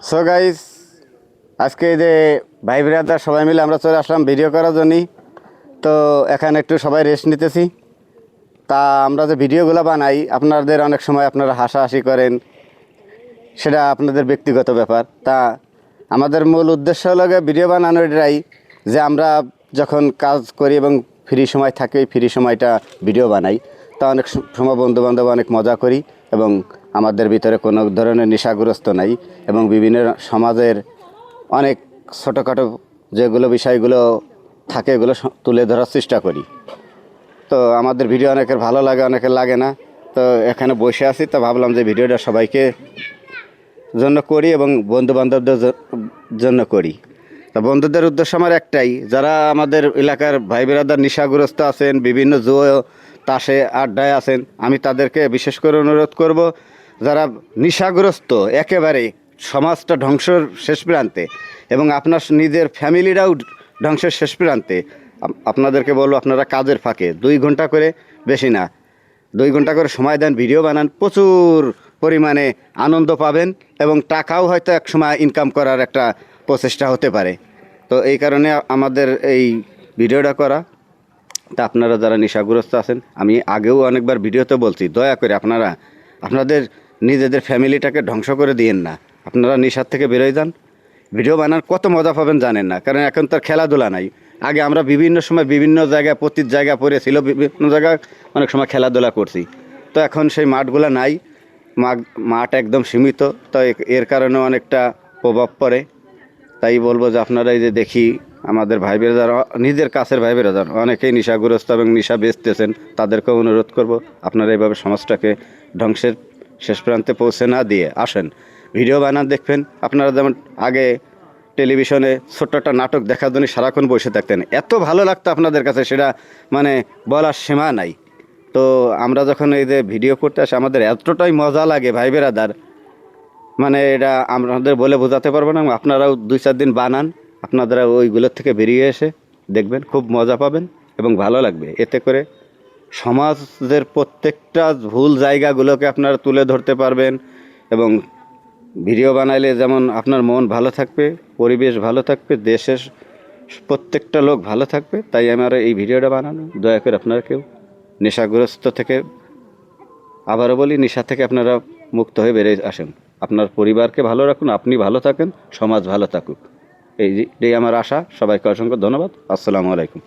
So guys, আজকে এই যে ভাই ব্রাদার সবাই মিলে আমরা চলে আসলাম ভিডিও করার জন্যই। তো এখানে একটু সবাই রেস্ট নিতেছি। তা আমরা যে ভিডিওগুলো বানাই, আপনাদের অনেক সময় আপনারা হাসাহাসি করেন, সেটা আপনাদের ব্যক্তিগত ব্যাপার। তা আমাদের মূল উদ্দেশ্য হলো ভিডিও বানানোর এটাই যে আমরা যখন কাজ করি এবং ফ্রি সময় থাকে, ওই ফ্রি সময়টা ভিডিও বানাই। তা অনেক সময় বন্ধুবান্ধব অনেক মজা করি এবং আমাদের ভিতরে কোনো ধরনের নেশাগ্রস্ত নাই এবং বিভিন্ন সমাজের অনেক ছোটোখাটো যেগুলো বিষয়গুলো থাকে এগুলো তুলে ধরার চেষ্টা করি। তো আমাদের ভিডিও অনেকের ভালো লাগে, অনেকের লাগে না। তো এখানে বসে আছি, তো ভাবলাম যে ভিডিওটা সবাইকে জন্য করি এবং বন্ধুবান্ধবদের জন্য করি। তা বন্ধুদের উদ্দেশ্য আমার একটাই, যারা আমাদের এলাকার ভাই বেরাদার নেশাগ্রস্ত আছেন, বিভিন্ন জুয়ো তাসে আড্ডায় আছেন, আমি তাদেরকে বিশেষ করে অনুরোধ করব, যারা নেশাগ্রস্ত একেবারে সমাজটা ধ্বংসের শেষ প্রান্তে এবং আপনার নিজের ফ্যামিলিরাও ধ্বংসের শেষ প্রান্তে, আপনাদেরকে বলবো আপনারা কাজের ফাঁকে 2 ঘন্টা করে, বেশি না 2 ঘন্টা করে সময় দেন, ভিডিও বানান, প্রচুর পরিমাণে আনন্দ পাবেন এবং টাকাও হয়তো একসময় ইনকাম করার একটা প্রচেষ্টা হতে পারে। তো এই কারণে আমাদের এই ভিডিওটা করা। তা আপনারা যারা নেশাগ্রস্ত আছেন, আমি আগেও অনেকবার ভিডিওতে বলছি, দয়া করে আপনারা আপনাদের নিজেদের ফ্যামিলিটাকে ধ্বংস করে দিয়েন না। আপনারা নেশার থেকে বেরোয় যান। ভিডিও বানান কত মজা পাবেন জানেন না, কারণ এখন তার খেলাধুলা নাই। আগে আমরা বিভিন্ন সময় বিভিন্ন জায়গায় প্রতি জায়গা পড়েছিল, বিভিন্ন জায়গায় অনেক সময় খেলাধুলা করছি। তো এখন সেই মাঠগুলো নাই, মাঠ একদম সীমিত। তো এর কারণে অনেকটা প্রভাব পড়ে। তাই বলবো যে আপনারা এই যে দেখি আমাদের ভাই বেরাদার, নিজের কাছের ভাই বেরাদার অনেকেই নেশাগ্রস্ত এবং নেশা বেচতেছেন, তাদেরকেও অনুরোধ করব আপনারা এইভাবে সমাজটাকে ধ্বংসের শেষ প্রান্তে পৌঁছে না দিয়ে আসেন, ভিডিও বানান। দেখবেন আপনারা যেমন আগে টেলিভিশনে ছোট্ট একটা নাটক দেখার জন্য সারাক্ষণ বসে থাকতেন, এত ভালো লাগতো আপনাদের কাছে, সেটা মানে বলার সীমা নাই। তো আমরা যখন এই যে ভিডিও করতে আসি, আমাদের এতটাই মজা লাগে ভাই বেরাদার, মানে এটা আমাদের বলে বোঝাতে পারবো না। আপনারাও 2-4 দিন বানান, আপনারা ওইগুলোর থেকে বেরিয়ে এসে দেখবেন খুব মজা পাবেন এবং ভালো লাগবে। এতে করে সমাজের প্রত্যেকটা ভুল জায়গাগুলোকে আপনারা তুলে ধরতে পারবেন এবং ভিডিও বানাইলে যেমন আপনার মন ভালো থাকবে, পরিবেশ ভালো থাকবে, দেশের প্রত্যেকটা লোক ভালো থাকবে। তাই আমার এই ভিডিওটা বানানো। দয়া করে আপনারা কেউ নেশাগ্রস্ত থেকে, আবারও বলি, নেশা থেকে আপনারা মুক্ত হয়ে বেরিয়ে আসেন। আপনার পরিবারকে ভালো রাখুন, আপনি ভালো থাকেন, সমাজ ভালো থাকুক, এইটাই আমার আশা। সবাইকে অসংখ্য ধন্যবাদ। আসসালামু আলাইকুম।